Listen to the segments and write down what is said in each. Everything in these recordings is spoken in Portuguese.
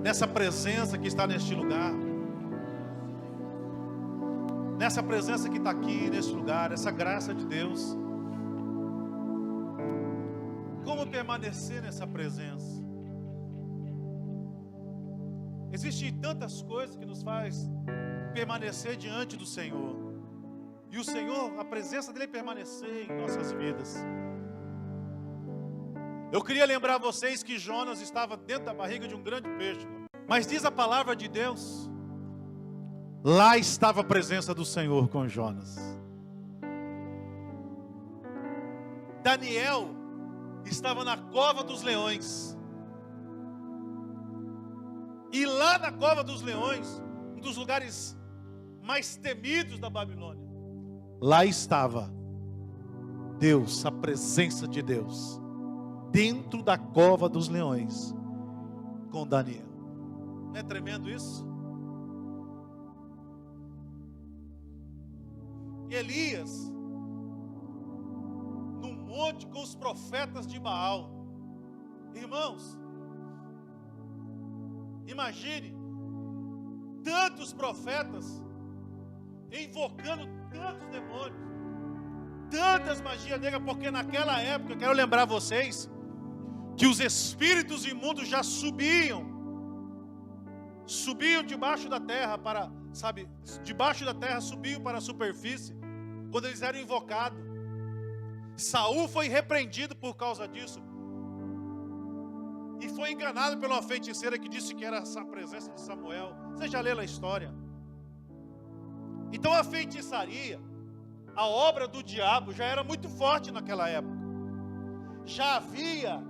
nessa presença que está neste lugar, nessa presença que está aqui neste lugar, essa graça de Deus. Como permanecer nessa presença? Existem tantas coisas que nos faz permanecer diante do Senhor. E o Senhor, a presença dele permanecer em nossas vidas. Eu queria lembrar vocês que Jonas estava dentro da barriga de um grande peixe. Mas diz a palavra de Deus, lá estava a presença do Senhor com Jonas. Daniel estava na cova dos leões. E lá na cova dos leões, um dos lugares mais temidos da Babilônia, lá estava Deus, a presença de Deus, dentro da cova dos leões, com Daniel. Não é tremendo isso? Elias, num monte com os profetas de Baal. Irmãos, imagine tantos profetas invocando tantos demônios, tantas magias negras, porque naquela época, quero lembrar vocês, que os espíritos imundos já subiam debaixo da terra para, debaixo da terra subiam para a superfície, quando eles eram invocados. Saul foi repreendido por causa disso, e foi enganado por uma feiticeira que disse que era a presença de Samuel. Você já leu a história? Então a feitiçaria, a obra do diabo, já era muito forte naquela época. Já havia,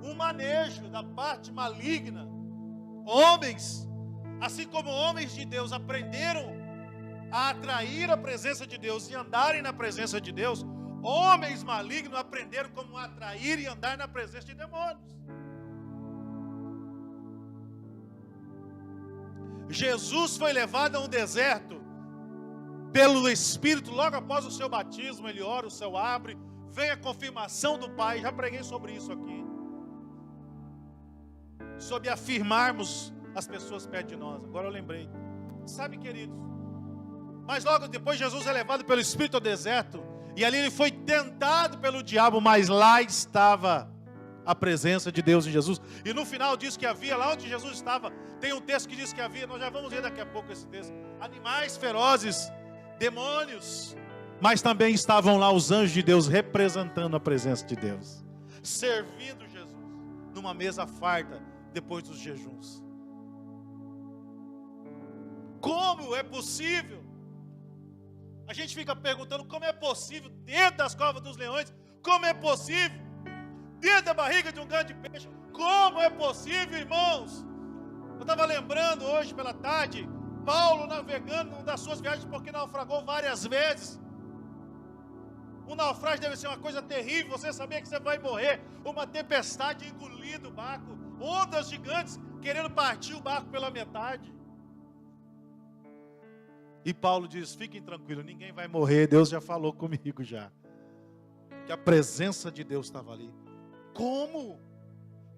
um manejo da parte maligna. Homens, assim como homens de Deus, aprenderam a atrair a presença de Deus e andarem na presença de Deus. Homens malignos aprenderam como atrair e andar na presença de demônios. Jesus foi levado a um deserto pelo Espírito. Logo após o seu batismo, ele ora, o céu abre, vem a confirmação do Pai. Já preguei sobre isso aqui, sobre afirmarmos as pessoas perto de nós. Agora eu lembrei. Sabe, queridos, mas logo depois Jesus é levado pelo Espírito ao deserto, e ali ele foi tentado pelo diabo, mas lá estava a presença de Deus em Jesus. E no final diz que havia, lá onde Jesus estava, tem um texto que diz que havia, nós já vamos ver daqui a pouco esse texto, animais ferozes, demônios, mas também estavam lá os anjos de Deus representando a presença de Deus, servindo Jesus numa mesa farta depois dos jejuns. Como é possível? A gente fica perguntando como é possível dentro das covas dos leões, como é possível dentro da barriga de um grande peixe, como é possível, irmãos? Eu estava lembrando hoje pela tarde, Paulo navegando numa das suas viagens, porque naufragou várias vezes. Um naufrágio deve ser uma coisa terrível, você saber que você vai morrer, uma tempestade engolindo o barco, ondas gigantes querendo partir o barco pela metade. E Paulo diz, fiquem tranquilos, ninguém vai morrer, Deus já falou comigo já, que a presença de Deus estava ali. Como?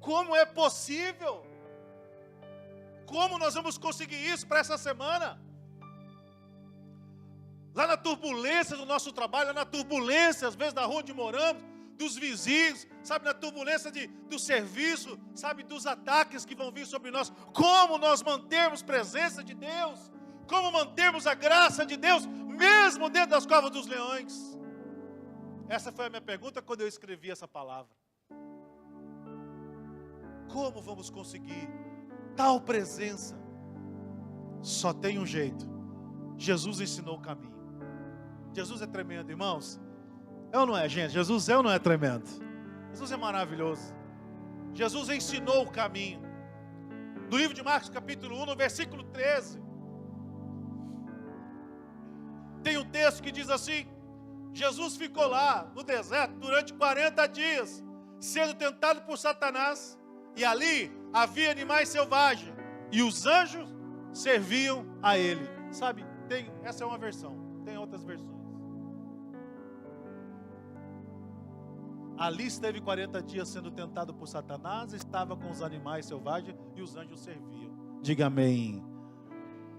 Como é possível? Como nós vamos conseguir isso para essa semana? Lá na turbulência do nosso trabalho, lá na turbulência, às vezes, da rua onde moramos, dos vizinhos, na turbulência do serviço, dos ataques que vão vir sobre nós. Como nós mantermos presença de Deus? Como mantermos a graça de Deus, mesmo dentro das covas dos leões? Essa foi a minha pergunta quando eu escrevi essa palavra. Como vamos conseguir tal presença? Só tem um jeito. Jesus ensinou o caminho. Jesus é tremendo, irmãos. É ou não é, gente? Jesus é ou não é tremendo? Jesus é maravilhoso. Jesus ensinou o caminho. No livro de Marcos, capítulo 1, no versículo 13, tem um texto que diz assim: Jesus ficou lá no deserto durante 40 dias, sendo tentado por Satanás, e ali havia animais selvagens, e os anjos serviam a ele. Essa é uma versão, tem outras versões. Ali esteve 40 dias sendo tentado por Satanás, estava com os animais selvagens e os anjos serviam. Diga amém.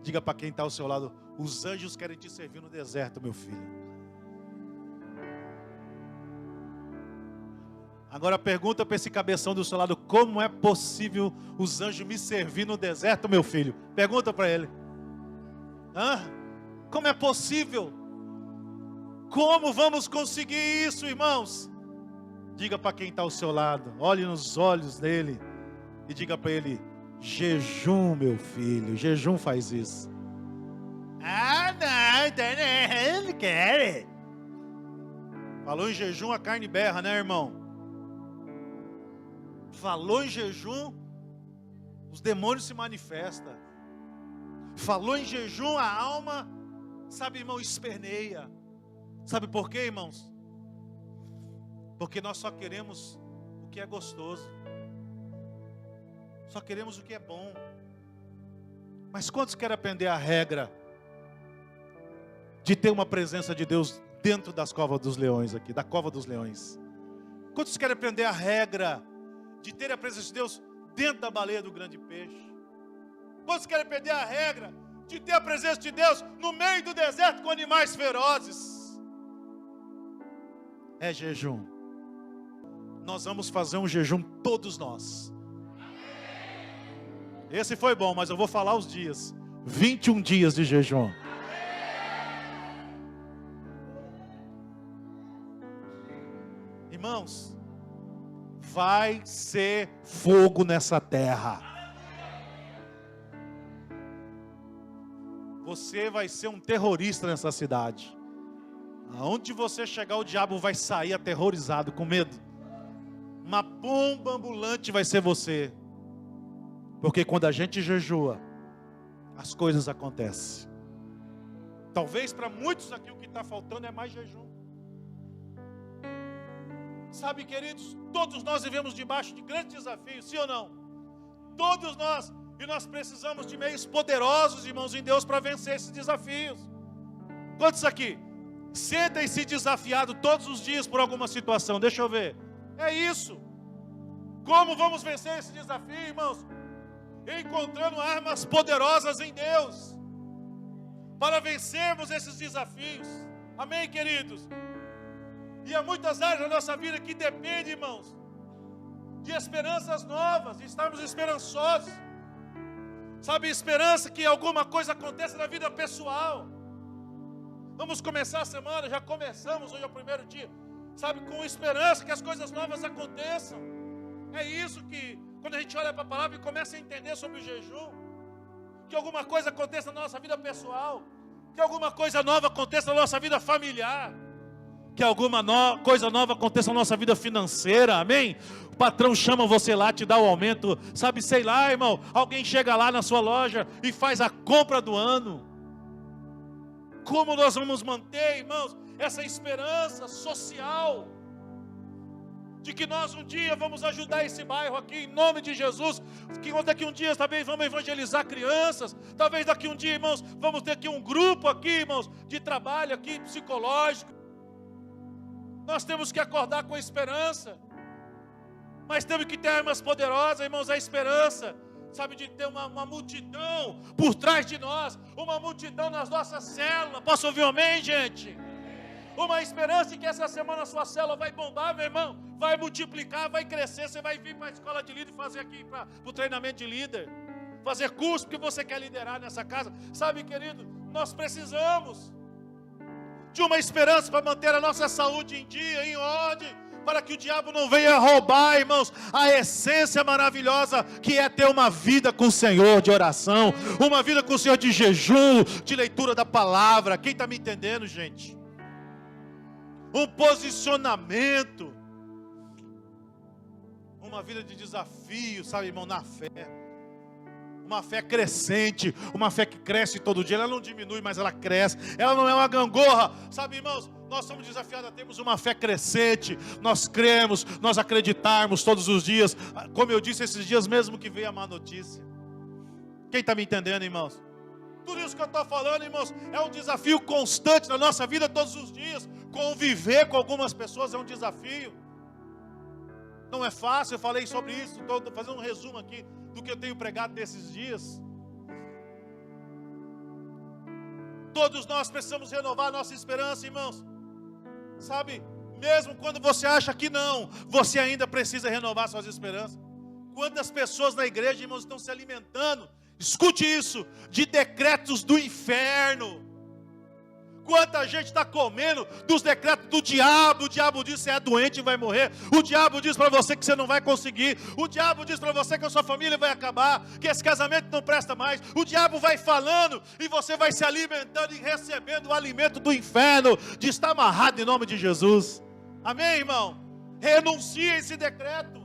Diga para quem está ao seu lado: os anjos querem te servir no deserto, meu filho. Agora pergunta para esse cabeção do seu lado: como é possível os anjos me servir no deserto, meu filho? Pergunta para ele. Como é possível? Como vamos conseguir isso, irmãos? Diga para quem está ao seu lado, olhe nos olhos dele e diga para ele: jejum, meu filho, jejum faz isso. Não, ele quer. Falou em jejum, a carne berra, né, irmão? Falou em jejum, os demônios se manifestam. Falou em jejum, a alma, sabe, irmão, esperneia. Sabe por quê, irmãos? Porque nós só queremos o que é gostoso. Só queremos o que é bom. Mas quantos querem aprender a regra de ter uma presença de Deus dentro das covas dos leões aqui, da cova dos leões? Quantos querem aprender a regra de ter a presença de Deus dentro da baleia do grande peixe? Quantos querem aprender a regra de ter a presença de Deus no meio do deserto com animais ferozes? É jejum. Nós vamos fazer um jejum, todos nós. Esse foi bom, mas eu vou falar os dias. 21 dias de jejum. Irmãos, vai ser fogo nessa terra. Você vai ser um terrorista nessa cidade. Aonde você chegar, o diabo vai sair aterrorizado, com medo. Uma bomba ambulante vai ser você. Porque quando a gente jejua, as coisas acontecem. Talvez para muitos aqui o que está faltando é mais jejum. Sabe, queridos, todos nós vivemos debaixo de grandes desafios, sim ou não? Todos nós. E nós precisamos de meios poderosos, irmãos, em Deus, para vencer esses desafios. Quantos aqui sentem-se desafiados todos os dias por alguma situação? Deixa eu ver. É isso. Como vamos vencer esse desafio, irmãos? Encontrando armas poderosas em Deus, para vencermos esses desafios. Amém, queridos? E há muitas áreas da nossa vida que dependem, irmãos, de esperanças novas, de estarmos esperançosos. Sabe, esperança que alguma coisa aconteça na vida pessoal. Vamos começar a semana, já começamos, hoje é o primeiro dia. Sabe, com esperança que as coisas novas aconteçam. É isso que, quando a gente olha para a palavra e começa a entender sobre o jejum, que alguma coisa aconteça na nossa vida pessoal, que alguma coisa nova aconteça na nossa vida familiar, que alguma coisa nova aconteça na nossa vida financeira, amém? O patrão chama você lá, te dá o aumento, sabe, sei lá, irmão, alguém chega lá na sua loja e faz a compra do ano. Como nós vamos manter, irmãos, essa esperança social, de que nós um dia vamos ajudar esse bairro aqui, em nome de Jesus, que daqui um dia talvez vamos evangelizar crianças, talvez daqui um dia, irmãos, vamos ter aqui um grupo aqui, irmãos, de trabalho aqui, psicológico. Nós temos que acordar com a esperança, mas temos que ter armas poderosas, irmãos, a esperança, sabe, de ter uma multidão por trás de nós, uma multidão nas nossas células. Posso ouvir um amém, gente? Uma esperança em que essa semana a sua célula vai bombar, meu irmão, vai multiplicar, vai crescer. Você vai vir para a escola de líder, fazer aqui para o treinamento de líder, fazer curso, porque você quer liderar nessa casa. Sabe, querido, nós precisamos de uma esperança para manter a nossa saúde em dia, em ordem, para que o diabo não venha roubar, irmãos, a essência maravilhosa que é ter uma vida com o Senhor de oração, uma vida com o Senhor de jejum, de leitura da palavra. Quem está me entendendo, gente? Um posicionamento, uma vida de desafio, sabe, irmão, na fé. Uma fé crescente, uma fé que cresce todo dia. Ela não diminui, mas ela cresce. Ela não é uma gangorra, sabe, irmãos? Nós somos desafiados a termos uma fé crescente. Nós cremos, nós acreditarmos todos os dias. Como eu disse esses dias mesmo que veio a má notícia. Quem está me entendendo, irmãos? Tudo isso que eu estou falando, irmãos, é um desafio constante na nossa vida todos os dias. Conviver com algumas pessoas é um desafio. Não é fácil, eu falei sobre isso, estou fazendo um resumo aqui do que eu tenho pregado nesses dias. Todos nós precisamos renovar a nossa esperança, irmãos. Sabe, mesmo quando você acha que não, você ainda precisa renovar suas esperanças. Quantas pessoas na igreja, irmãos, estão se alimentando, escute isso, de decretos do inferno. Quanta gente está comendo dos decretos do diabo. O diabo diz que você é doente e vai morrer. O diabo diz para você que você não vai conseguir. O diabo diz para você que a sua família vai acabar, que esse casamento não presta mais. O diabo vai falando e você vai se alimentando e recebendo o alimento do inferno. De estar amarrado em nome de Jesus. Amém, irmão? Renuncie a esse decreto.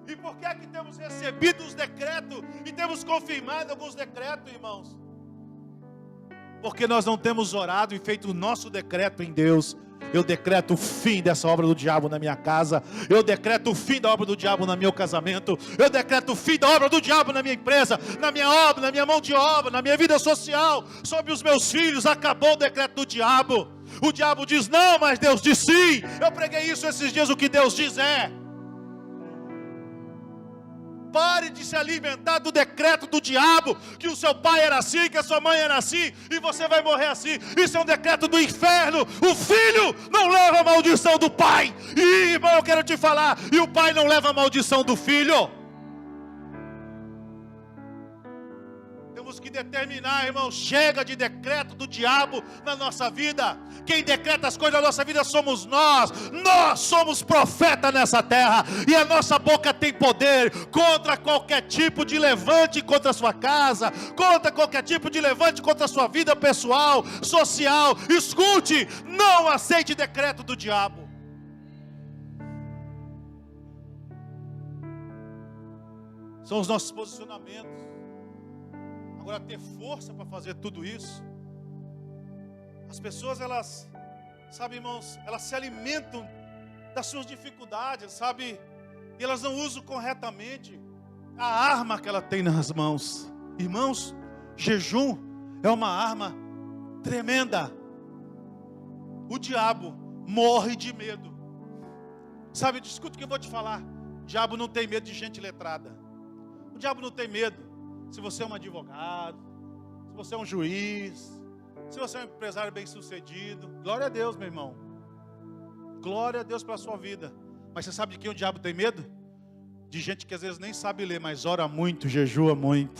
E por que é que temos recebido os decretos e temos confirmado alguns decretos, irmãos? Porque nós não temos orado e feito o nosso decreto em Deus. Eu decreto o fim dessa obra do diabo na minha casa. Eu decreto o fim da obra do diabo no meu casamento. Eu decreto o fim da obra do diabo na minha empresa, na minha obra, na minha mão de obra, na minha vida social, sobre os meus filhos. Acabou o decreto do diabo. O diabo diz não, mas Deus diz sim. Eu preguei isso esses dias, o que Deus diz é. Pare de se alimentar do decreto do diabo, que o seu pai era assim, que a sua mãe era assim, e você vai morrer assim. Isso é um decreto do inferno. O filho não leva a maldição do pai. E, irmão, eu quero te falar, e o pai não leva a maldição do filho. Temos que determinar, irmão, chega de decreto do diabo na nossa vida. Quem decreta as coisas na nossa vida somos nós. Nós somos profeta nessa terra. E a nossa boca tem poder contra qualquer tipo de levante contra a sua casa, contra qualquer tipo de levante contra a sua vida pessoal, social. Escute, não aceite decreto do diabo. São os nossos posicionamentos. Agora, ter força para fazer tudo isso. As pessoas, elas, sabe, irmãos, elas se alimentam das suas dificuldades, sabe? E elas não usam corretamente a arma que ela tem nas mãos. Irmãos, jejum é uma arma tremenda. O diabo morre de medo. Sabe, escuta o que eu vou te falar. O diabo não tem medo de gente letrada. O diabo não tem medo. Se você é um advogado, se você é um juiz, se você é um empresário bem sucedido, glória a Deus, meu irmão. Glória a Deus pela sua vida. Mas você sabe de quem o diabo tem medo? De gente que às vezes nem sabe ler, mas ora muito, jejua muito.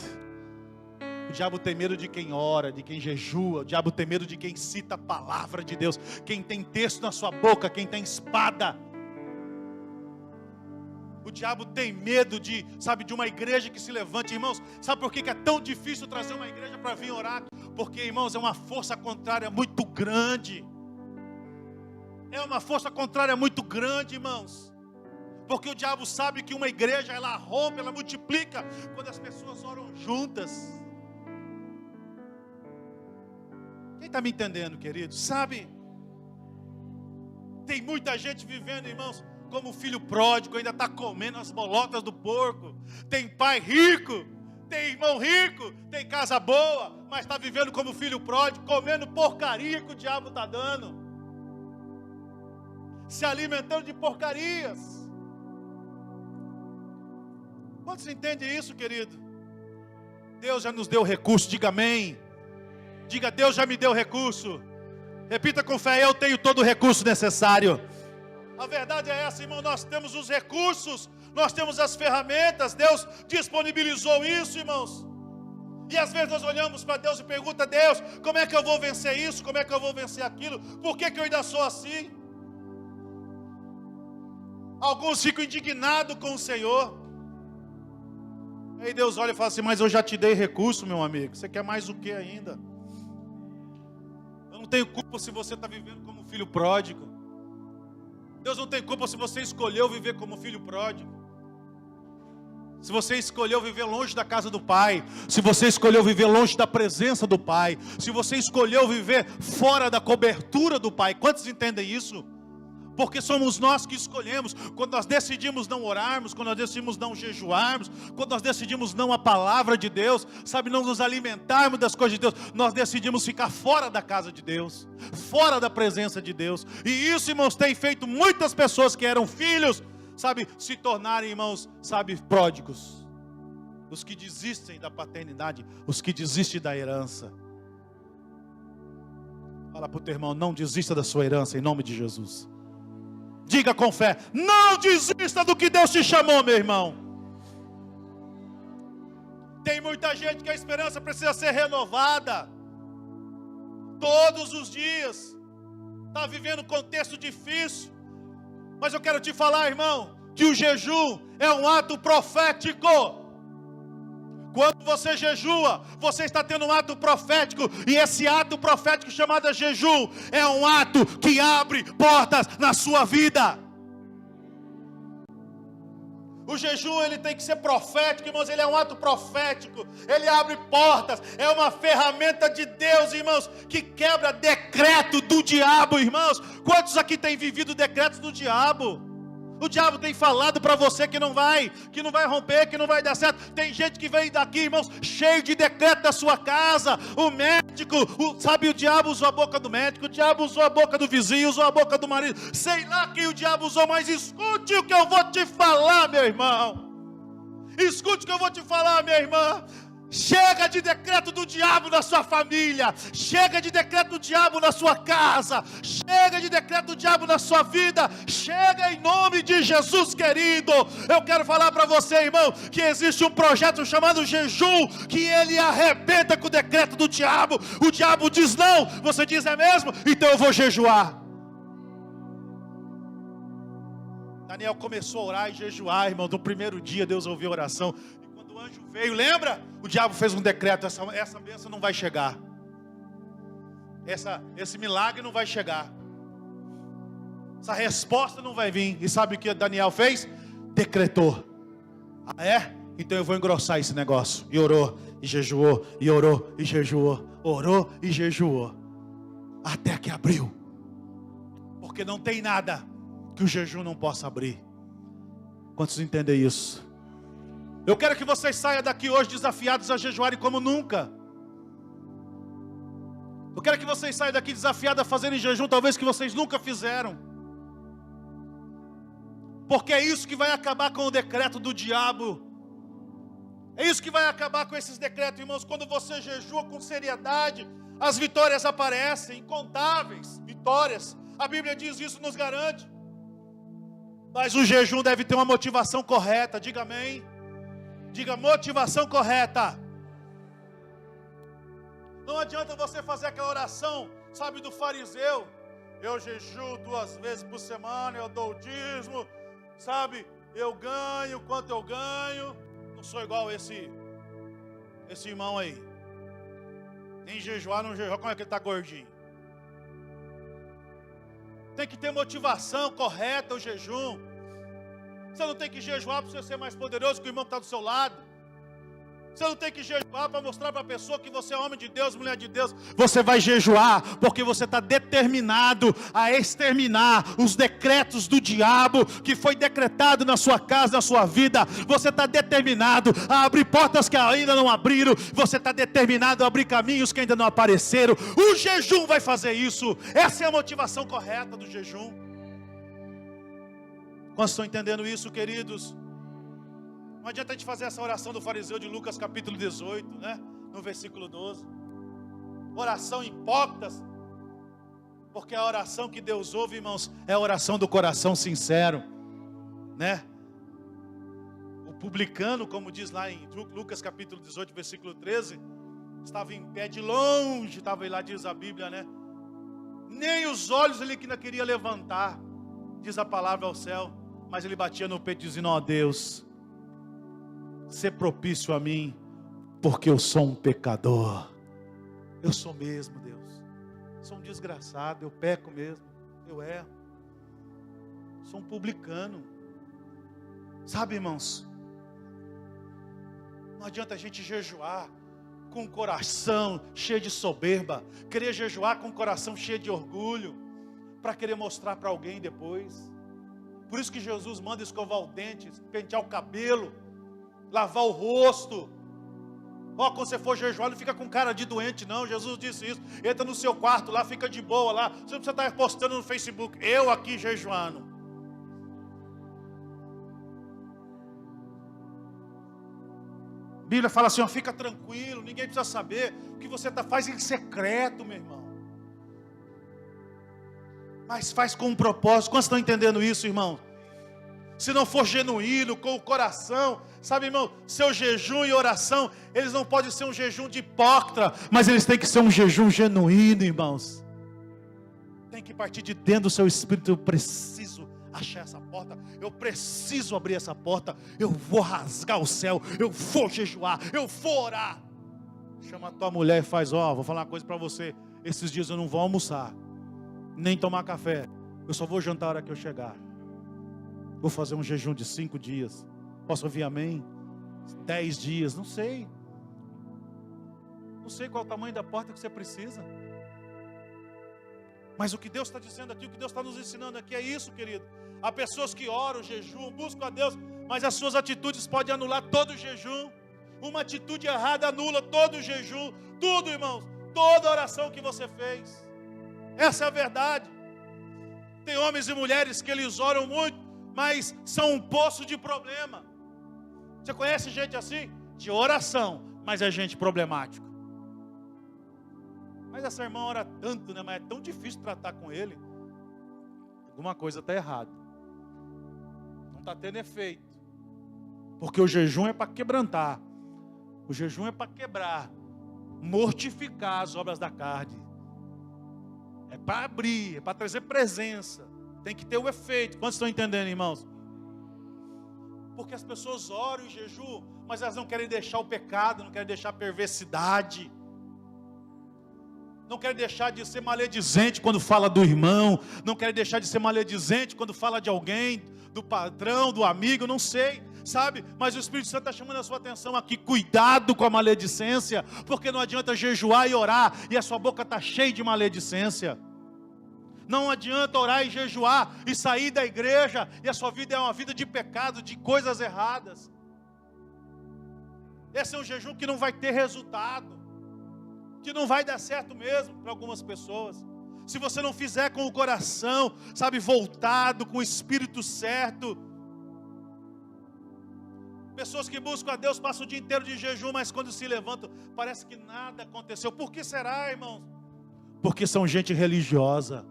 O diabo tem medo de quem ora, de quem jejua. O diabo tem medo de quem cita a palavra de Deus, quem tem texto na sua boca, quem tem espada. O diabo tem medo de, sabe, de uma igreja que se levante, irmãos. Sabe por que é tão difícil trazer uma igreja para vir orar? Porque, irmãos, é uma força contrária muito grande. É uma força contrária muito grande, irmãos. Porque o diabo sabe que uma igreja, ela rompe, ela multiplica quando as pessoas oram juntas. Quem está me entendendo, querido? Sabe? Tem muita gente vivendo, irmãos, como filho pródigo, ainda está comendo as bolotas do porco. Tem pai rico, tem irmão rico, tem casa boa, mas está vivendo como filho pródigo, comendo porcaria que o diabo está dando, se alimentando de porcarias. Quantos entendem isso, querido? Deus já nos deu recurso, diga amém. Diga, Deus já me deu recurso. Repita com fé, eu tenho todo o recurso necessário. A verdade é essa, irmão, nós temos os recursos, nós temos as ferramentas, Deus disponibilizou isso, irmãos. E às vezes nós olhamos para Deus e perguntamos, Deus, como é que eu vou vencer isso, como é que eu vou vencer aquilo, por que eu ainda sou assim? Alguns ficam indignados com o Senhor. Aí Deus olha e fala assim, mas eu já te dei recurso, meu amigo, você quer mais o que ainda? Eu não tenho culpa se você está vivendo como filho pródigo. Deus não tem culpa se você escolheu viver como filho pródigo. Se você escolheu viver longe da casa do Pai. Se você escolheu viver longe da presença do Pai. Se você escolheu viver fora da cobertura do Pai. Quantos entendem isso? Porque somos nós que escolhemos. Quando nós decidimos não orarmos, quando nós decidimos não jejuarmos, quando nós decidimos não a palavra de Deus, sabe, não nos alimentarmos das coisas de Deus, nós decidimos ficar fora da casa de Deus, fora da presença de Deus. E isso, irmãos, tem feito muitas pessoas que eram filhos sabe, se tornarem, irmãos, sabe, pródigos. Os que desistem da paternidade, os que desistem da herança. Fala para o teu irmão, não desista da sua herança em nome de Jesus. Diga com fé, não desista do que Deus te chamou, meu irmão. Tem muita gente que a esperança precisa ser renovada. Todos os dias. Está vivendo um contexto difícil. Mas eu quero te falar, irmão, que o jejum é um ato profético. Quando você jejua, você está tendo um ato profético. E esse ato profético chamado jejum é um ato que abre portas na sua vida. O jejum, ele tem que ser profético, irmãos. Ele é um ato profético. Ele abre portas. É uma ferramenta de Deus, irmãos, que quebra decreto do diabo, irmãos. Quantos aqui têm vivido decretos do diabo? O diabo tem falado para você que não vai romper, que não vai dar certo. Tem gente que vem daqui, irmãos, cheio de decreto da sua casa. O médico, sabe, o diabo usou a boca do médico, o diabo usou a boca do vizinho, usou a boca do marido. Sei lá quem o diabo usou, mas escute o que eu vou te falar, meu irmão. Escute o que eu vou te falar, minha irmã. Chega de decreto do diabo na sua família. Chega de decreto do diabo na sua casa. Chega de decreto do diabo na sua vida. Chega em nome de Jesus, querido. Eu quero falar para você, irmão, que existe um projeto chamado jejum, que ele arrebenta com o decreto do diabo. O diabo diz não, você diz é mesmo? Então eu vou jejuar. Daniel começou a orar e jejuar, irmão. No primeiro dia Deus ouviu a oração. O anjo veio, lembra? O diabo fez um decreto, essa bênção não vai chegar. Esse milagre não vai chegar. Essa resposta não vai vir. E sabe o que Daniel fez? Decretou. Ah, é? Então eu vou engrossar esse negócio. E orou, e jejuou, e orou, e jejuou. Orou e jejuou. Até que abriu. Porque não tem nada que o jejum não possa abrir. Quantos entendem isso? Eu quero que vocês saiam daqui hoje desafiados a jejuarem como nunca. Eu quero que vocês saiam daqui desafiados a fazerem jejum, talvez que vocês nunca fizeram. Porque é isso que vai acabar com o decreto do diabo. É isso que vai acabar com esses decretos, irmãos. Quando você jejua com seriedade, as vitórias aparecem, incontáveis vitórias. A Bíblia diz isso, nos garante. Mas o jejum deve ter uma motivação correta, diga amém. Diga motivação correta. Não adianta você fazer aquela oração, sabe, do fariseu. Eu jejuo 2 vezes por semana, eu dou o dízimo, sabe, eu ganho quanto eu ganho. Não sou igual esse irmão aí. Nem jejuar, não jejuar, como é que ele está gordinho? Tem que ter motivação correta o jejum. Você não tem que jejuar para você ser mais poderoso que o irmão que está do seu lado. Você não tem que jejuar para mostrar para a pessoa que você é homem de Deus, mulher de Deus. Você vai jejuar porque você está determinado a exterminar os decretos do diabo que foi decretado na sua casa, na sua vida. Você está determinado a abrir portas que ainda não abriram. Você está determinado a abrir caminhos que ainda não apareceram. O jejum vai fazer isso. Essa é a motivação correta do jejum. Quantos estão entendendo isso, queridos? Não adianta a gente fazer essa oração do fariseu de Lucas capítulo 18, né? No versículo 12. Oração hipócrita. Porque a oração que Deus ouve, irmãos, é a oração do coração sincero, né? O publicano, como diz lá em Lucas capítulo 18, versículo 13, estava em pé de longe, estava lá, diz a Bíblia, né? Nem os olhos ele ainda queria levantar, diz a palavra ao céu, mas ele batia no peito dizendo, ó Deus, ser propício a mim, porque eu sou um pecador. Eu sou mesmo, Deus. Sou um desgraçado, eu peco mesmo, eu erro. Sou um publicano. Sabe, irmãos, não adianta a gente jejuar com o coração cheio de soberba, querer jejuar com o coração cheio de orgulho, para querer mostrar para alguém depois. Por isso que Jesus manda escovar o dente, pentear o cabelo, lavar o rosto. Quando você for jejuar, não fica com cara de doente não. Jesus disse isso. Entra no seu quarto lá, fica de boa lá. Você não precisa estar postando no Facebook, eu aqui jejuando. Bíblia fala assim, ó, fica tranquilo, ninguém precisa saber o que você faz em secreto, meu irmão. Mas faz com um propósito. Quantos estão entendendo isso, irmão? Se não for genuíno, com o coração, sabe, irmão, seu jejum e oração, eles não podem ser um jejum de hipócrita, mas eles têm que ser um jejum genuíno, irmãos. Tem que partir de dentro do seu espírito. Eu preciso achar essa porta, eu preciso abrir essa porta, eu vou rasgar o céu, eu vou jejuar, eu vou orar. Chama a tua mulher e faz, ó, vou falar uma coisa para você, esses dias eu não vou almoçar, nem tomar café, eu só vou jantar a hora que eu chegar. Vou fazer um jejum de 5 dias, posso ouvir amém? 10 dias, não sei qual é o tamanho da porta que você precisa. Mas o que Deus está dizendo aqui, o que Deus está nos ensinando aqui é isso, querido. Há pessoas que oram, jejum, buscam a Deus, mas as suas atitudes podem anular todo o jejum. Uma atitude errada anula todo o jejum, tudo, irmãos, toda a oração que você fez. Essa é a verdade. Tem homens e mulheres que eles oram muito, mas são um poço de problema. Você conhece gente assim? De oração, mas é gente problemática. Mas essa irmã ora tanto, né? Mas é tão difícil tratar com ele. Alguma coisa está errada. Não está tendo efeito. Porque o jejum é para quebrantar. O jejum é para quebrar, mortificar as obras da carne. É para abrir, é para trazer presença. Tem que ter o efeito. Quantos estão entendendo, irmãos? Porque as pessoas oram e jejuam, mas elas não querem deixar o pecado, não querem deixar a perversidade. Não quer deixar de ser maledizente quando fala do irmão. Não quer deixar de ser maledizente quando fala de alguém, do patrão, do amigo, não sei, sabe? Mas o Espírito Santo está chamando a sua atenção aqui. Cuidado com a maledicência, porque não adianta jejuar e orar e a sua boca está cheia de maledicência. Não adianta orar e jejuar e sair da igreja e a sua vida é uma vida de pecado, de coisas erradas. Esse é um jejum que não vai ter resultado, que não vai dar certo mesmo para algumas pessoas. Se você não fizer com o coração, sabe, voltado, com o espírito certo. Pessoas que buscam a Deus passam o dia inteiro de jejum, mas quando se levantam, parece que nada aconteceu. Por que será, irmãos? Porque são gente religiosa.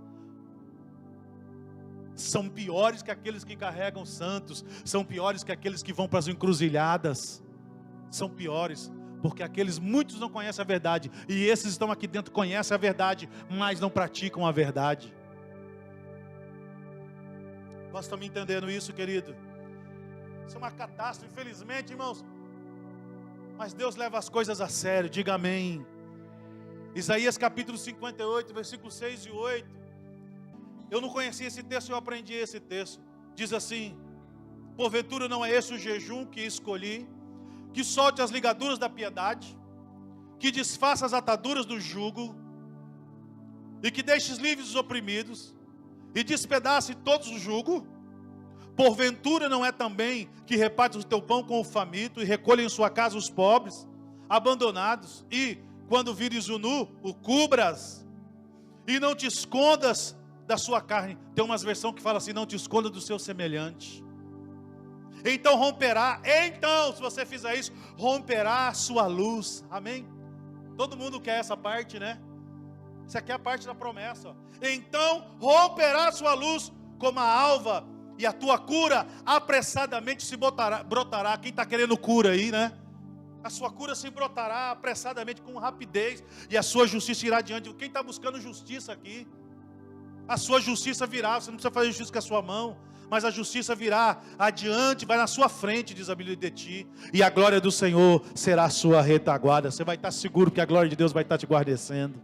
São piores que aqueles que carregam santos. São piores que aqueles que vão para as encruzilhadas. São piores. Porque muitos não conhecem a verdade, e esses estão aqui dentro, conhecem a verdade, mas não praticam a verdade. Nós estamos entendendo isso, querido? Isso é uma catástrofe, infelizmente, irmãos. Mas Deus leva as coisas a sério, diga amém. Isaías capítulo 58, versículos 6 e 8. Eu não conhecia esse texto, eu aprendi esse texto. Diz assim: porventura não é esse o jejum que escolhi, que solte as ligaduras da piedade, que desfaça as ataduras do jugo, e que deixes livres os oprimidos, e despedace todos o jugo? Porventura não é também que repartas o teu pão com o faminto, e recolha em sua casa os pobres, abandonados, e quando vires o nu, o cubras, e não te escondas da sua carne? Tem umas versões que falam assim: não te esconda do seu semelhante. Então romperá, se você fizer isso, romperá a sua luz. Amém? Todo mundo quer essa parte, né? Isso aqui é a parte da promessa. Então romperá a sua luz como a alva, e a tua cura apressadamente se brotará. Quem está querendo cura aí, né? A sua cura se brotará apressadamente, com rapidez, e a sua justiça irá adiante. Quem está buscando justiça aqui? A sua justiça virá. Você não precisa fazer justiça com a sua mão, mas a justiça virá adiante, vai na sua frente, diz a Bíblia de ti, e a glória do Senhor será a sua retaguarda. Você vai estar seguro que a glória de Deus vai estar te guardecendo.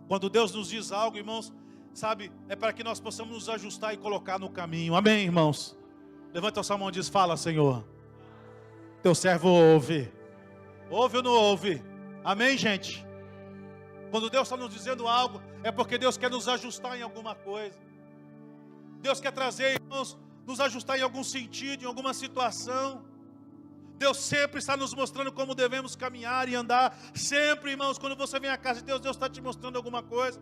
Quando Deus nos diz algo, irmãos, sabe, é para que nós possamos nos ajustar e colocar no caminho. Amém, irmãos? Levanta a sua mão e diz: fala, Senhor, teu servo ouve. Ouve ou não ouve? Amém, gente? Quando Deus está nos dizendo algo, é porque Deus quer nos ajustar em alguma coisa. Deus quer trazer, irmãos, nos ajustar em algum sentido, em alguma situação. Deus sempre está nos mostrando como devemos caminhar e andar. Sempre, irmãos, quando você vem à casa de Deus, Deus está te mostrando alguma coisa.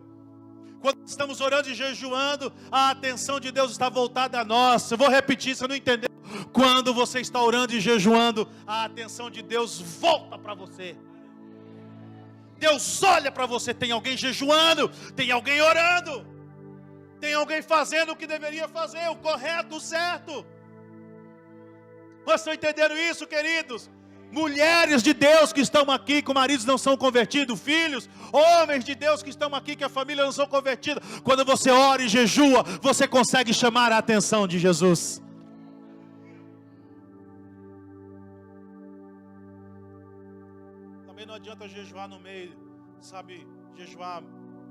Quando estamos orando e jejuando, a atenção de Deus está voltada a nós. Eu vou repetir, você não entendeu. Quando você está orando e jejuando, a atenção de Deus volta para você. Deus olha para você, tem alguém jejuando, tem alguém orando, tem alguém fazendo o que deveria fazer, o correto, o certo. Vocês estão entendendo isso, queridos? Mulheres de Deus que estão aqui, que maridos não são convertidos, filhos, homens de Deus que estão aqui, que a família não são convertidas. Quando você ora e jejua, você consegue chamar a atenção de Jesus. Também não adianta jejuar no meio, sabe, jejuar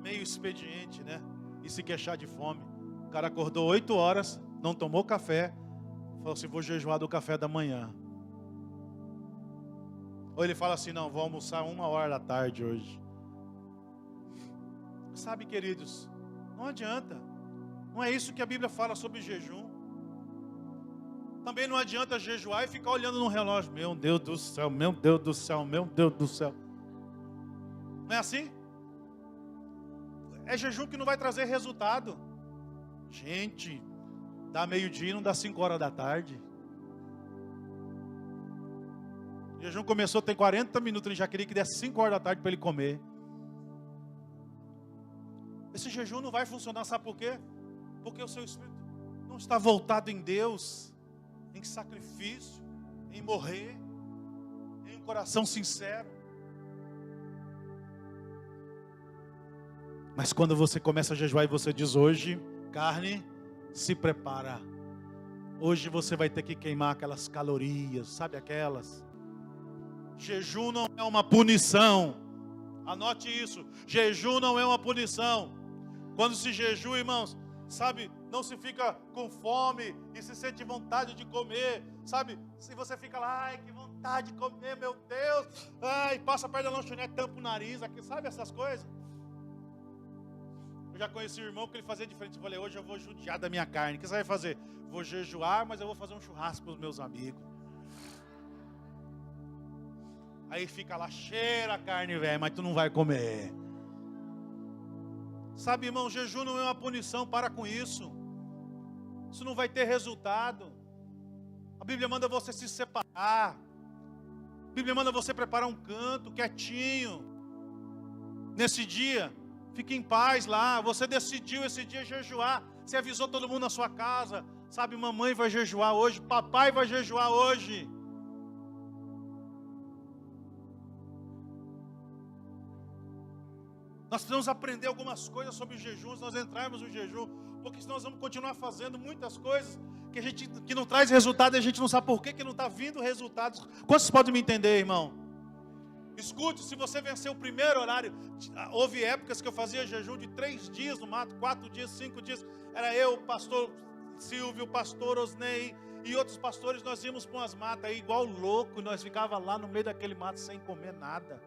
meio expediente, né? E se queixar de fome. O cara acordou 8 horas, não tomou café, falou assim, vou jejuar do café da manhã. Ou ele fala assim, não, vou almoçar 1h da tarde hoje. Sabe, queridos, não adianta. Não é isso que a Bíblia fala sobre jejum. Também não adianta jejuar e ficar olhando no relógio. Meu Deus do céu, meu Deus do céu, meu Deus do céu. Não é assim? É jejum que não vai trazer resultado. Gente, dá meio-dia e não dá 5h da tarde. O jejum começou, tem 40 minutos, ele já queria que desse 5h da tarde para ele comer. Esse jejum não vai funcionar, sabe por quê? Porque o seu espírito não está voltado em Deus, em sacrifício, em morrer, em um coração sincero. Mas quando você começa a jejuar e você diz hoje, carne, se prepara. Hoje você vai ter que queimar aquelas calorias, sabe aquelas? Jejum não é uma punição. Anote isso. Jejum não é uma punição. Quando se jejua, irmãos, sabe, não se fica com fome e se sente vontade de comer, sabe? Se você fica lá, ai, que vontade de comer, meu Deus, ai, passa perto da lanchonete, tampa o nariz, aqui, sabe essas coisas? Eu já conheci um irmão que ele fazia diferente. Eu falei, hoje eu vou judiar da minha carne. O que você vai fazer? Vou jejuar, mas eu vou fazer um churrasco para os meus amigos. Aí fica lá, cheira a carne, velho, mas tu não vai comer. Sabe, irmão, jejum não é uma punição, para com isso. Isso não vai ter resultado. A Bíblia manda você se separar. A Bíblia manda você preparar um canto, quietinho. Nesse dia, fique em paz lá. Você decidiu esse dia jejuar. Você avisou todo mundo na sua casa. Sabe, mamãe vai jejuar hoje, papai vai jejuar hoje. Nós precisamos aprender algumas coisas sobre o jejum, se nós entrarmos no jejum, porque senão nós vamos continuar fazendo muitas coisas que não traz resultado e a gente não sabe por que não está vindo resultados. Quantos podem me entender, irmão? Escute, se você vencer o primeiro horário, houve épocas que eu fazia jejum de 3 dias no mato, 4 dias, 5 dias, era eu, o pastor Silvio, o pastor Osnei e outros pastores, nós íamos para umas matas aí igual louco, nós ficávamos lá no meio daquele mato sem comer nada.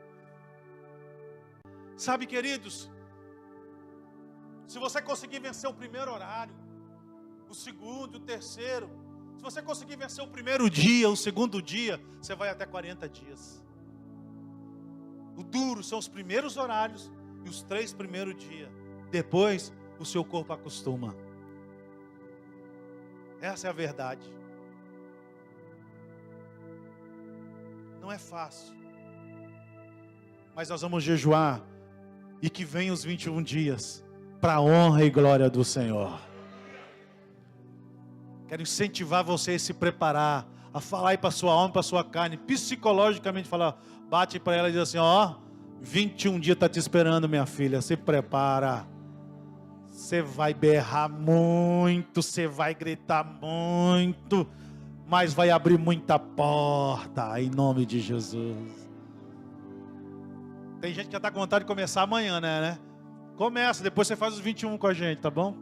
Sabe, queridos, se você conseguir vencer o primeiro horário, o segundo, o terceiro, se você conseguir vencer o primeiro dia, o segundo dia, você vai até 40 dias. O duro são os primeiros horários e os 3 primeiros dias. Depois, o seu corpo acostuma. Essa é a verdade. Não é fácil. Mas nós vamos jejuar. E que venham os 21 dias para a honra e glória do Senhor. Quero incentivar você a se preparar, a falar aí para sua alma, para sua carne, psicologicamente falar, bate para ela e diz assim, ó, 21 dias está te esperando, minha filha, se prepara. Você vai berrar muito, você vai gritar muito, mas vai abrir muita porta, em nome de Jesus. Tem gente que já está com vontade de começar amanhã, né? Começa, depois você faz os 21 com a gente, tá bom?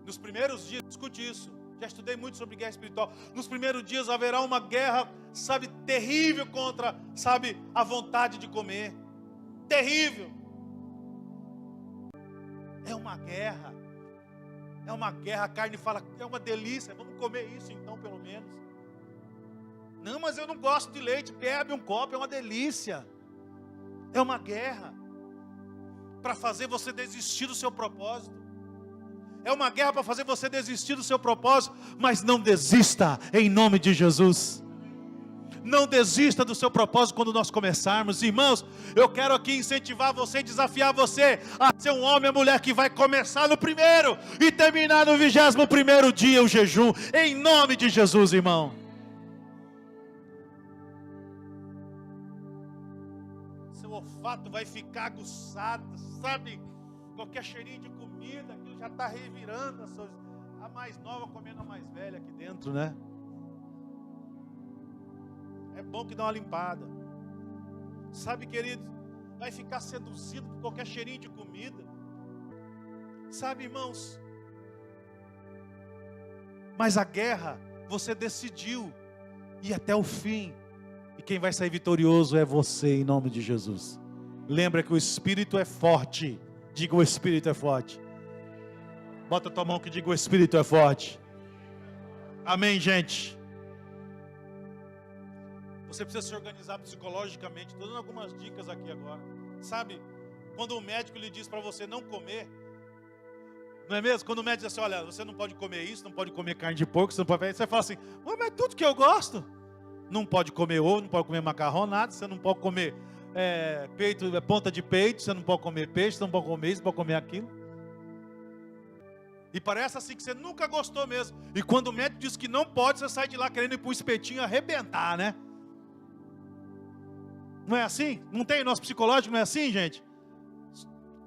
Nos primeiros dias, escute isso. Já estudei muito sobre guerra espiritual. Nos primeiros dias haverá uma guerra, sabe, terrível contra, sabe, a vontade de comer. Terrível. É uma guerra. É uma guerra, a carne fala, é uma delícia, vamos comer isso então, pelo menos. Não, mas eu não gosto de leite, bebe um copo, é uma delícia. É uma guerra para fazer você desistir do seu propósito. É uma guerra para fazer você desistir do seu propósito. Mas não desista, em nome de Jesus. Não desista do seu propósito quando nós começarmos. Irmãos, eu quero aqui incentivar você, desafiar você a ser um homem ou mulher que vai começar no primeiro e terminar no 21º dia o jejum, em nome de Jesus, irmão. Seu olfato vai ficar aguçado, sabe? Qualquer cheirinho de comida, aquilo já está revirando a mais nova comendo a mais velha aqui dentro, né? É bom que dá uma limpada. Sabe, querido, vai ficar seduzido por qualquer cheirinho de comida. Sabe, irmãos? Mas a guerra, você decidiu ir até o fim. E quem vai sair vitorioso é você, em nome de Jesus. Lembra que o Espírito é forte. Diga, o Espírito é forte. Bota a tua mão que diga, o Espírito é forte. Amém, gente? Você precisa se organizar psicologicamente. Estou dando algumas dicas aqui agora. Sabe, quando o médico lhe diz para você não comer, não é mesmo? Quando o médico diz assim, olha, você não pode comer isso, não pode comer carne de porco, você não pode... Você fala assim, mas tudo que eu gosto. Não pode comer ovo, não pode comer macarronada, você não pode comer peito, ponta de peito, você não pode comer peixe, você não pode comer isso, não pode comer aquilo. E parece assim que você nunca gostou mesmo. E quando o médico diz que não pode, você sai de lá querendo ir para o espetinho arrebentar, né? Não é assim? Não tem nosso psicológico, não é assim, gente?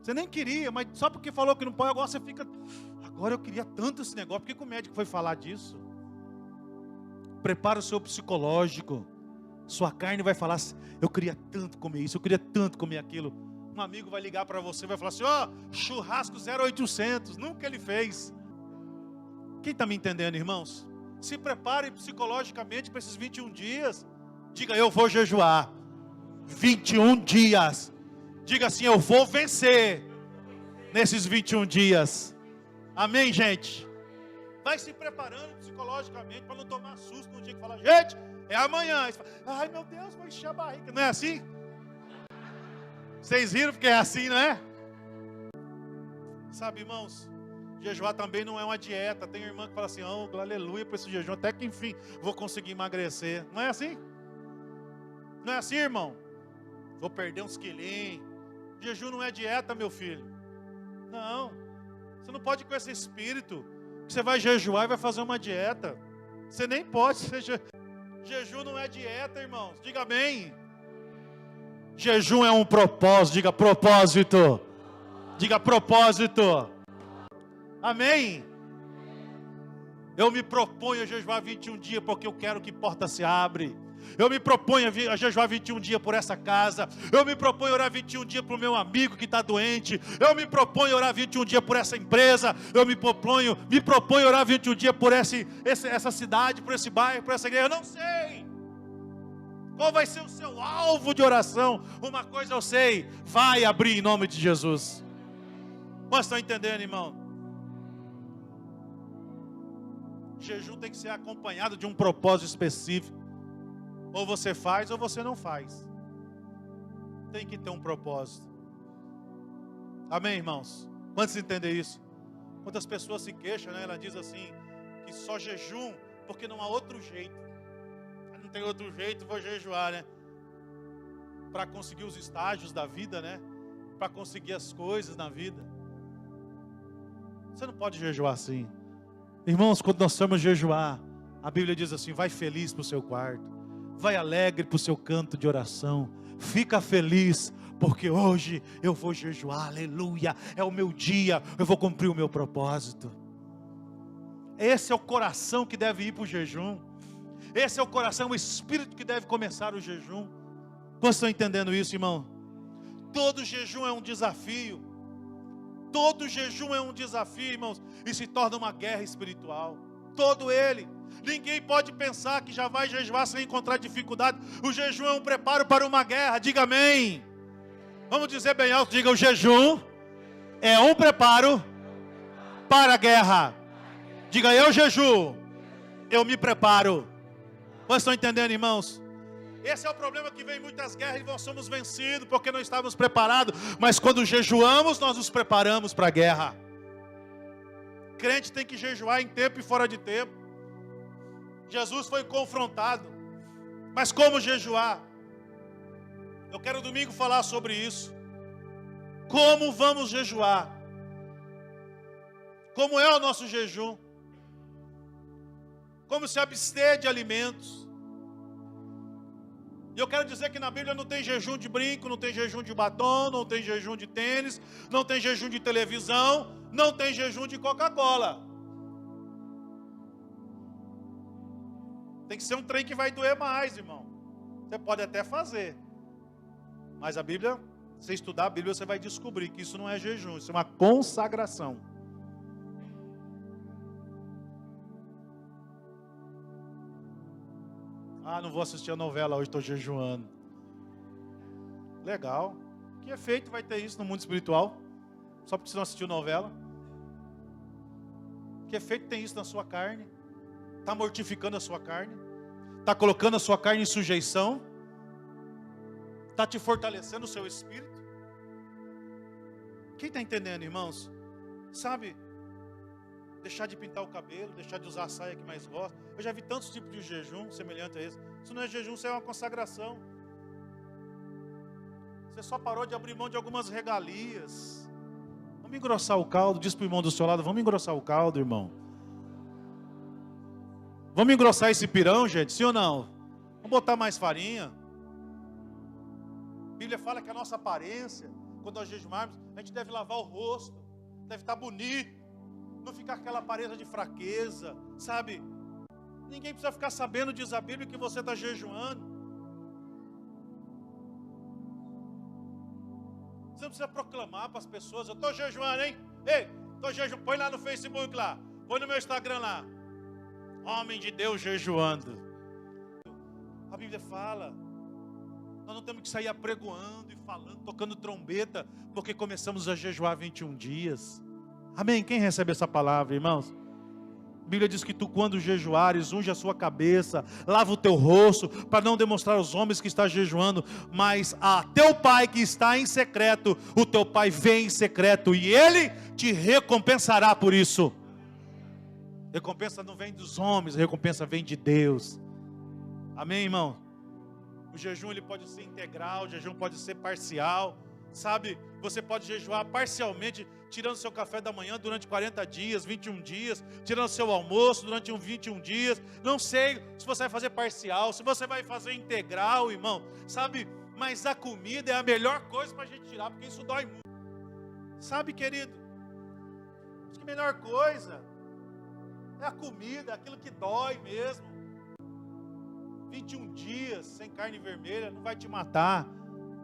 Você nem queria, mas só porque falou que não pode, agora você fica... Agora eu queria tanto esse negócio, por que o médico foi falar disso? Prepara o seu psicológico. Sua carne vai falar assim, eu queria tanto comer isso, eu queria tanto comer aquilo. Um amigo vai ligar para você e vai falar assim, churrasco 0800, nunca ele fez. Quem está me entendendo, irmãos? Se prepare psicologicamente para esses 21 dias. Diga, eu vou jejuar 21 dias. Diga assim, eu vou vencer nesses 21 dias. Amém, gente? Vai se preparando psicologicamente para não tomar susto no dia que fala, gente, é amanhã. Fala, ai meu Deus, vou encher a barriga. Não é assim? Vocês viram porque é assim, não é? Sabe, irmãos, jejuar também não é uma dieta. Tem irmã que fala assim, aleluia para esse jejum, até que enfim vou conseguir emagrecer. Não é assim? Não é assim, irmão? Vou perder uns quilinhos. Jejum não é dieta, meu filho. Não. Você não pode ir com esse espírito. Você vai jejuar e vai fazer uma dieta. Você nem pode. Jejum não é dieta, irmãos. Diga amém. Jejum é um propósito. Diga propósito. Diga propósito. Amém. Eu me proponho a jejuar 21 dias porque eu quero que porta se abre. Eu me proponho a jejuar 21 dias por essa casa. Eu me proponho a orar 21 dias para o meu amigo que está doente. Eu me proponho a orar 21 dias por essa empresa. Eu me proponho a orar 21 dias por essa cidade, por esse bairro, por essa igreja. Eu não sei qual vai ser o seu alvo de oração. Uma coisa eu sei, vai abrir em nome de Jesus. Vocês estão entendendo, irmão? Jejum tem que ser acompanhado de um propósito específico. Ou você faz ou você não faz. Tem que ter um propósito. Amém, irmãos? Quantos entendem isso? Quantas pessoas se queixam, né? Ela diz assim, que só jejum porque não há outro jeito. Não tem outro jeito, vou jejuar, né? Para conseguir os estágios da vida, né? Para conseguir as coisas na vida. Você não pode jejuar assim. Irmãos, quando nós estamos jejuar, a Bíblia diz assim, vai feliz para o seu quarto. Vai alegre para o seu canto de oração. Fica feliz, porque hoje eu vou jejuar, aleluia. É o meu dia, eu vou cumprir o meu propósito. Esse é o coração que deve ir para o jejum. Esse é o coração, o espírito que deve começar o jejum. Vocês estão entendendo isso, irmão? Todo jejum é um desafio. Todo jejum é um desafio, irmãos. E se torna uma guerra espiritual. Todo ele. Ninguém pode pensar que já vai jejuar sem encontrar dificuldade. O jejum é um preparo para uma guerra. Diga amém. Vamos dizer bem alto. Diga, o jejum é um preparo para a guerra. Diga, eu jejuo, eu me preparo. Vocês estão entendendo, irmãos? Esse é o problema que vem em muitas guerras e nós somos vencidos porque não estávamos preparados. Mas quando jejuamos, nós nos preparamos para a guerra. Crente tem que jejuar em tempo e fora de tempo. Jesus foi confrontado. Mas como jejuar? Eu quero domingo falar sobre isso. Como vamos jejuar? Como é o nosso jejum? Como se abster de alimentos? E eu quero dizer que na Bíblia não tem jejum de brinco, não tem jejum de batom, não tem jejum de tênis, não tem jejum de televisão, não tem jejum de Coca-Cola. Tem que ser um trem que vai doer mais, irmão. Você pode até fazer. Mas a Bíblia, se você estudar a Bíblia, você vai descobrir que isso não é jejum, isso é uma consagração. Ah, não vou assistir a novela hoje, estou jejuando. Legal. Que efeito vai ter isso no mundo espiritual? Só porque você não assistiu novela? Que efeito tem isso na sua carne? Está mortificando a sua carne? Está colocando a sua carne em sujeição? Está te fortalecendo o seu espírito? Quem está entendendo, irmãos? Sabe, deixar de pintar o cabelo, deixar de usar a saia que mais gosta. Eu já vi tantos tipos de jejum semelhante a esse. Isso não é jejum, isso é uma consagração. Você só parou de abrir mão de algumas regalias. Vamos engrossar o caldo. Diz para o irmão do seu lado, vamos engrossar o caldo, irmão. Vamos engrossar esse pirão, gente, sim ou não? Vamos botar mais farinha. A Bíblia fala que a nossa aparência, quando nós jejuarmos, a gente deve lavar o rosto, deve estar bonito, não ficar aquela aparência de fraqueza, sabe? Ninguém precisa ficar sabendo, diz a Bíblia, que você está jejuando. Você não precisa proclamar para as pessoas, eu estou jejuando, hein? Ei, estou jejuando, põe lá no Facebook lá, põe no meu Instagram lá. Homem de Deus jejuando. A Bíblia fala, nós não temos que sair apregoando e falando, tocando trombeta, porque começamos a jejuar 21 dias. Amém? Quem recebe essa palavra, irmãos? A Bíblia diz que tu, quando jejuares, unge a sua cabeça, lava o teu rosto, para não demonstrar aos homens que está jejuando, mas a teu pai que está em secreto, o teu pai vem em secreto, e ele te recompensará por isso. Recompensa não vem dos homens, a recompensa vem de Deus. Amém, irmão? O jejum ele pode ser integral, o jejum pode ser parcial, sabe? Você pode jejuar parcialmente, tirando seu café da manhã durante 40 dias, 21 dias, tirando seu almoço durante 21 dias. Não sei se você vai fazer parcial, se você vai fazer integral, irmão, sabe? Mas a comida é a melhor coisa para a gente tirar, porque isso dói muito. Sabe, querido? Acho que a melhor coisa é a comida, aquilo que dói mesmo. 21 dias sem carne vermelha não vai te matar,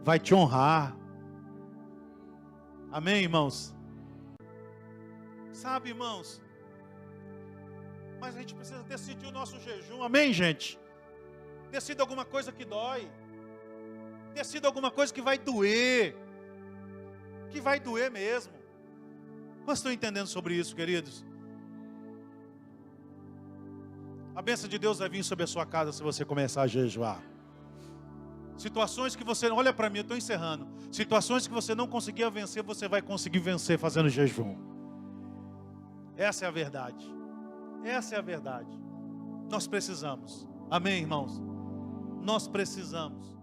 vai te honrar. Amém, irmãos? Sabe, irmãos? Mas a gente precisa decidir o nosso jejum. Amém, gente? Decida alguma coisa que dói. Decida alguma coisa que vai doer. Que vai doer mesmo. Vocês estão entendendo sobre isso, queridos? A bênção de Deus vai vir sobre a sua casa se você começar a jejuar. Situações que você, olha para mim, eu estou encerrando. Situações que você não conseguia vencer, você vai conseguir vencer fazendo jejum. Essa é a verdade. Essa é a verdade. Nós precisamos. Amém, irmãos? Nós precisamos.